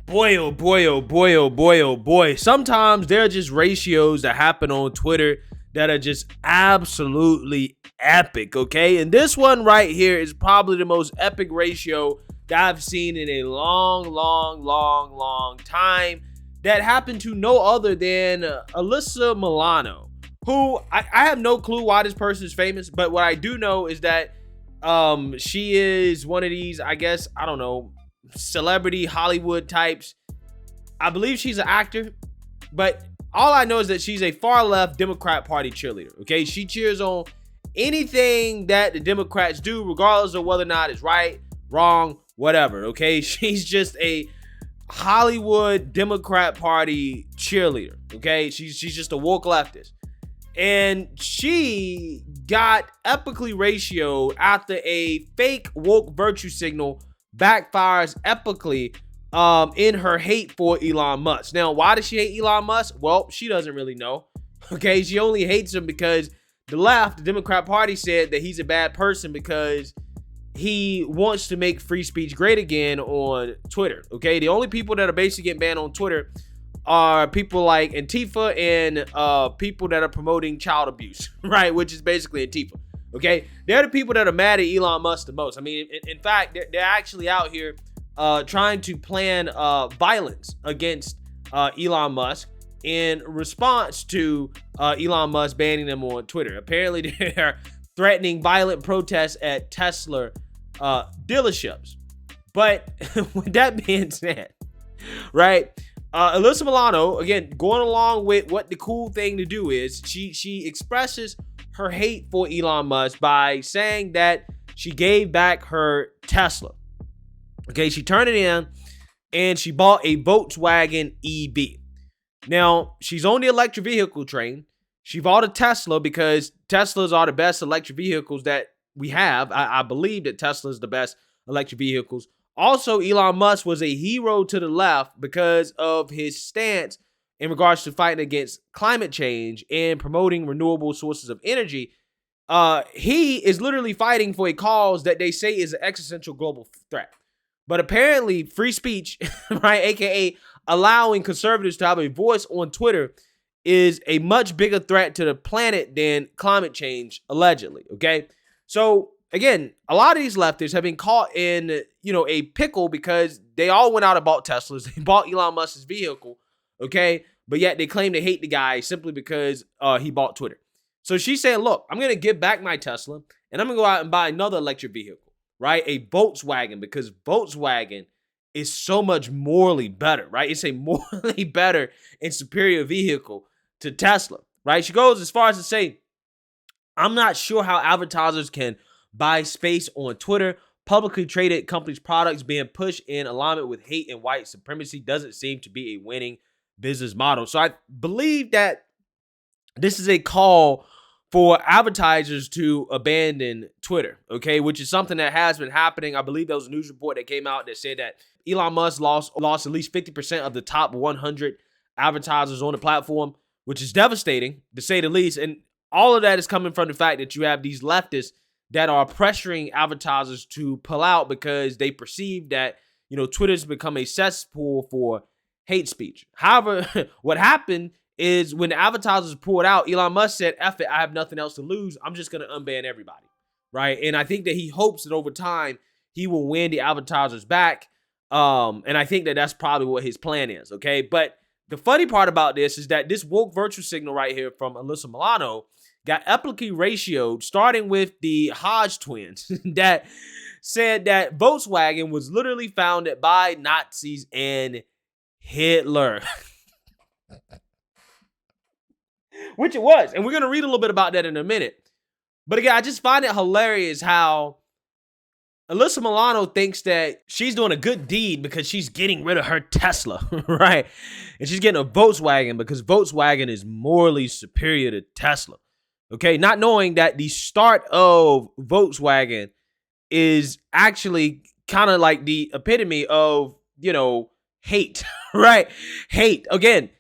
Boy, oh boy, oh boy, oh boy, oh boy. Sometimes there are just ratios that happen on Twitter that are just absolutely epic, okay? And this one right here is probably the most epic ratio that I've seen in a long time. That happened to no other than Alyssa Milano, who I have no clue why this person is famous, but what I do know is that she is one of these, I guess, I don't know, celebrity Hollywood types. I believe she's an actor, but all I know is that she's a far left Democrat Party cheerleader. Okay, she cheers on anything that the Democrats do, regardless of whether or not it's right, wrong, whatever. Okay, she's just a Hollywood Democrat Party cheerleader. Okay, she's just a woke leftist, and she got epically ratioed after a fake woke virtue signal backfires epically in her hate for Elon Musk. Now, why does she hate Elon Musk? Well, she doesn't really know. Okay, she only hates him because the left, the Democrat Party, said that he's a bad person because he wants to make free speech great again on Twitter. Okay, the only people that are basically getting banned on Twitter are people like Antifa and people that are promoting child abuse, right? Which is basically Antifa. Okay, they're the people that are mad at Elon Musk the most. I mean, in fact, they're actually out here trying to plan violence against Elon Musk in response to Elon Musk banning them on Twitter. Apparently, they're threatening violent protests at Tesla dealerships. But with that being said, right, Alyssa Milano, again, going along with what the cool thing to do is, she expresses her hate for Elon Musk by saying that she gave back her Tesla. Okay, she turned it in and she bought a Volkswagen EV. Now, she's on the electric vehicle train. She bought a Tesla because Teslas are the best electric vehicles that we have. I believe that Tesla is the best electric vehicles. Also, Elon Musk was a hero to the left because of his stance in regards to fighting against climate change and promoting renewable sources of energy. He is literally fighting for a cause that they say is an existential global threat. But apparently free speech, right, aka allowing conservatives to have a voice on Twitter, is a much bigger threat to the planet than climate change, allegedly. Okay, so again, a lot of these leftists have been caught in, a pickle because they all went out and bought Teslas. They bought Elon Musk's vehicle, okay? But yet they claim to hate the guy simply because he bought Twitter. So she's saying, look, I'm going to give back my Tesla and I'm going to go out and buy another electric vehicle, right? A Volkswagen, because Volkswagen is so much morally better, right? It's a morally better and superior vehicle to Tesla, right? She goes as far as to say, I'm not sure how advertisers can buy space on Twitter. Publicly traded companies' products being pushed in alignment with hate and white supremacy doesn't seem to be a winning business model. So I believe that this is a call for advertisers to abandon Twitter, okay, which is something that has been happening. I believe there was a news report that came out that said that Elon Musk lost at least 50% of the top 100 advertisers on the platform, which is devastating, to say the least. And all of that is coming from the fact that you have these leftists that are pressuring advertisers to pull out because they perceive that, Twitter's become a cesspool for hate speech. However, what happened is when the advertisers pulled out, Elon Musk said, F it, I have nothing else to lose. I'm just going to unban everybody, right? And I think that he hopes that over time he will win the advertisers back. And I think that that's probably what his plan is, okay? But the funny part about this is that this woke virtue signal right here from Alyssa Milano got epically ratioed, starting with the Hodgetwins that said that Volkswagen was literally founded by Nazis and Hitler. Which it was. And we're going to read a little bit about that in a minute. But again, I just find it hilarious how Alyssa Milano thinks that she's doing a good deed because she's getting rid of her Tesla, right? And she's getting a Volkswagen because Volkswagen is morally superior to Tesla. Okay, not knowing that the start of Volkswagen is actually kind of like the epitome of, hate, right? Hate. Again,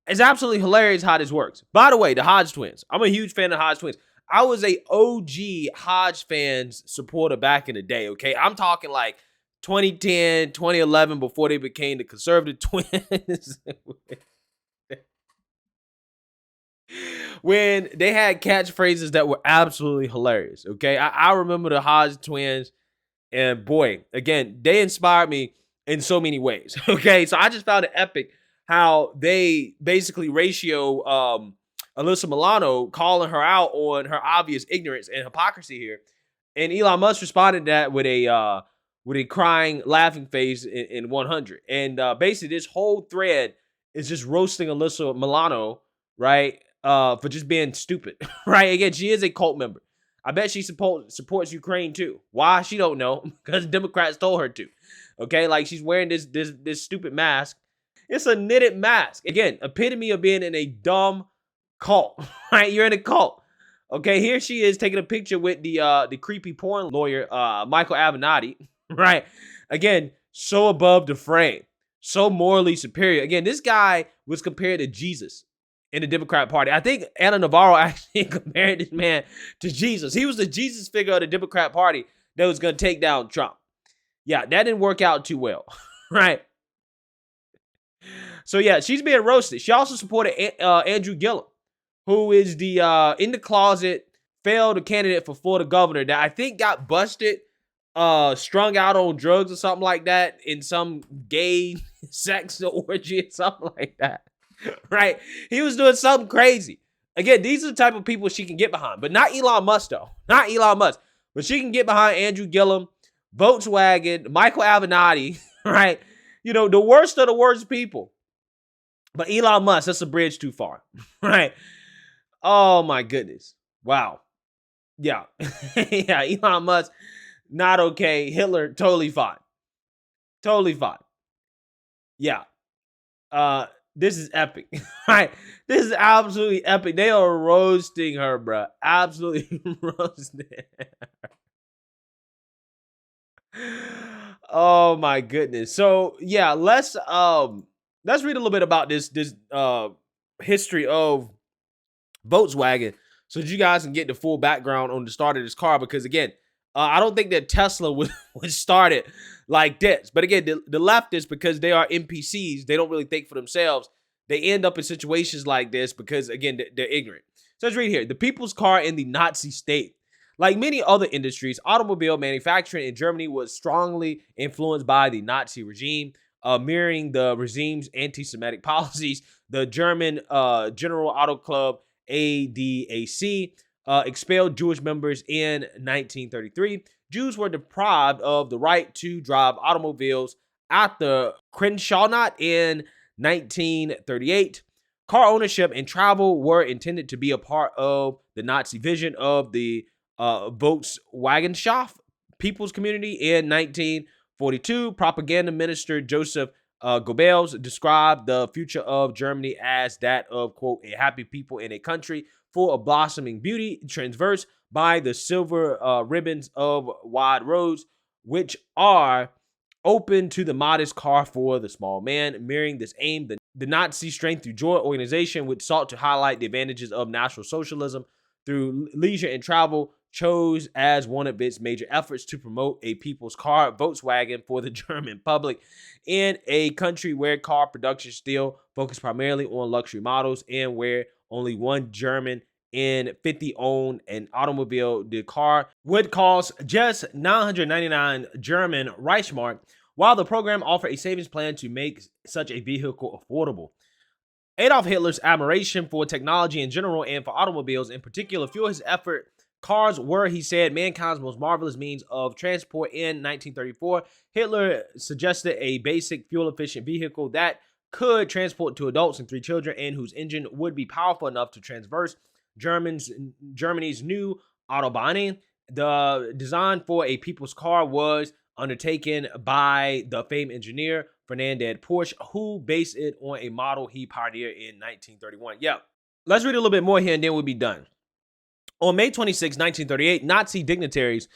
it's absolutely hilarious how this works. By the way, the Hodgetwins. I'm a huge fan of the Hodgetwins. I was a OG Hodge fans supporter back in the day, okay? I'm talking like 2010, 2011, before they became the conservative twins. When they had catchphrases that were absolutely hilarious. Okay. I remember the Hodge twins, and boy, again, they inspired me in so many ways. Okay. So I just found it epic how they basically ratio Alyssa Milano, calling her out on her obvious ignorance and hypocrisy here. And Elon Musk responded to that with a crying, laughing face in 100. And basically, this whole thread is just roasting Alyssa Milano, right? For just being stupid, right? Again, she is a cult member. I bet she supports Ukraine too. Why? She don't know, because Democrats told her to. Okay, like she's wearing this stupid mask. It's a knitted mask. Again, epitome of being in a dumb cult, right? You're in a cult. Okay, here she is taking a picture with the creepy porn lawyer, Michael Avenatti, right? Again, so above the frame, so morally superior. Again, this guy was compared to Jesus in the Democrat Party. I think Anna Navarro actually compared this man to Jesus. He was the Jesus figure of the Democrat Party that was going to take down Trump. Yeah, that didn't work out too well, right? So yeah, she's being roasted. She also supported Andrew Gillum, who is the in the closet failed candidate for Florida governor that I think got busted, strung out on drugs or something like that in some gay sex orgy or something like that. Right? He was doing something crazy. Again, these are the type of people she can get behind, but not Elon Musk though. Not Elon Musk. But she can get behind Andrew Gillum, Volkswagen, Michael Avenatti, right? You know, the worst of the worst people. But Elon Musk, that's a bridge too far, right? Oh my goodness. Wow. Yeah. Yeah, Elon Musk, not okay. Hitler, totally fine. Totally fine. Yeah. This is epic, right? This is absolutely epic. They are roasting her, bro. Absolutely roasting her. Oh my goodness. So yeah, let's read a little bit about this history of Volkswagen so that you guys can get the full background on the start of this car. Because again, I don't think that Tesla was started like this. But again, the leftists, because they are NPCs, they don't really think for themselves. They end up in situations like this because, again, they're ignorant. So let's read here. The people's car in the Nazi state. Like many other industries, automobile manufacturing in Germany was strongly influenced by the Nazi regime, mirroring the regime's anti-Semitic policies. The German General Auto Club, ADAC, expelled Jewish members in 1933. Jews were deprived of the right to drive automobiles after Kristallnacht in 1938. Car ownership and travel were intended to be a part of the Nazi vision of the Volkswagenschaft people's community. In 1942, propaganda minister Joseph Goebbels described the future of Germany as that of, quote, a happy people in a country full of blossoming beauty, traversed by the silver ribbons of wide roads, which are open to the modest car for the small man. Mirroring this aim, the Nazi Strength Through Joy organization, which sought to highlight the advantages of National Socialism through leisure and travel, chose as one of its major efforts to promote a people's car, Volkswagen, for the German public. In a country where car production still focused primarily on luxury models and where only one German in 50 own an automobile, the car would cost just 999 German Reichsmark, while the program offered a savings plan to make such a vehicle affordable. Adolf Hitler's admiration for technology in general and for automobiles in particular fueled his effort. Cars were, he said, mankind's most marvelous means of transport. In 1934, Hitler suggested a basic fuel-efficient vehicle that could transport 2 adults and 3 children and whose engine would be powerful enough to traverse Germany's new Autobahnen. The design for a people's car was undertaken by the famed engineer Ferdinand Porsche, who based it on a model he pioneered in 1931. Yeah, let's read a little bit more here and then we'll be done. On May 26, 1938, Nazi dignitaries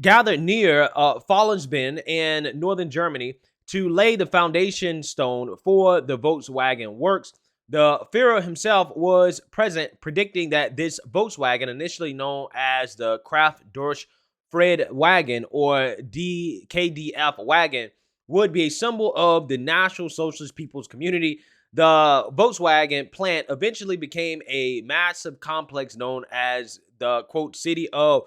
gathered near Fallensbyn in northern Germany to lay the foundation stone for the Volkswagen works. The Führer himself was present, predicting that this Volkswagen, initially known as the Kraft durch Fred wagon or KDF wagon would be a symbol of the National Socialist People's Community. The Volkswagen plant eventually became a massive complex known as the, quote, city of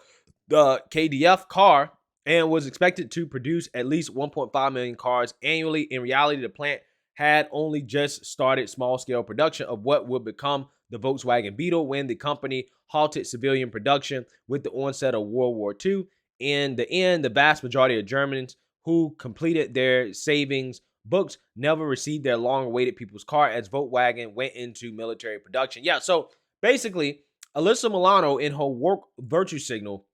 the KDF car, and was expected to produce at least 1.5 million cars annually. In reality, the plant had only just started small-scale production of what would become the Volkswagen Beetle when the company halted civilian production with the onset of World War II. In the end, the vast majority of Germans who completed their savings books never received their long-awaited people's car as Volkswagen went into military production. Yeah, so basically, Alyssa Milano in her work virtue signal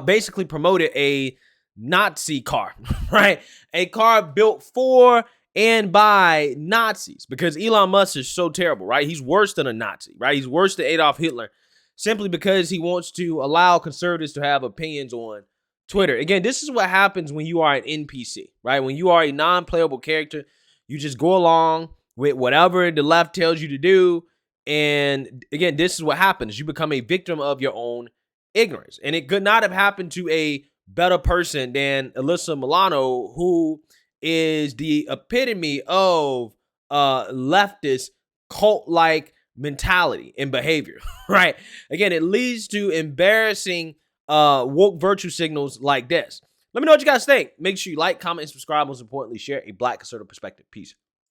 basically promoted a Nazi car, right? A car built for and by Nazis, because Elon Musk is so terrible, right? He's worse than a Nazi, right? He's worse than Adolf Hitler, simply because he wants to allow conservatives to have opinions on Twitter. Again, this is what happens when you are an NPC, right? When you are a non-playable character, you just go along with whatever the left tells you to do. And again, this is what happens. You become a victim of your own ignorance. And it could not have happened to a better person than Alyssa Milano, who is the epitome of leftist cult-like mentality and behavior, right? Again, it leads to embarrassing woke virtue signals like this. Let me know what you guys think. Make sure you like, comment, and subscribe. Most importantly, share a Black conservative perspective. Peace.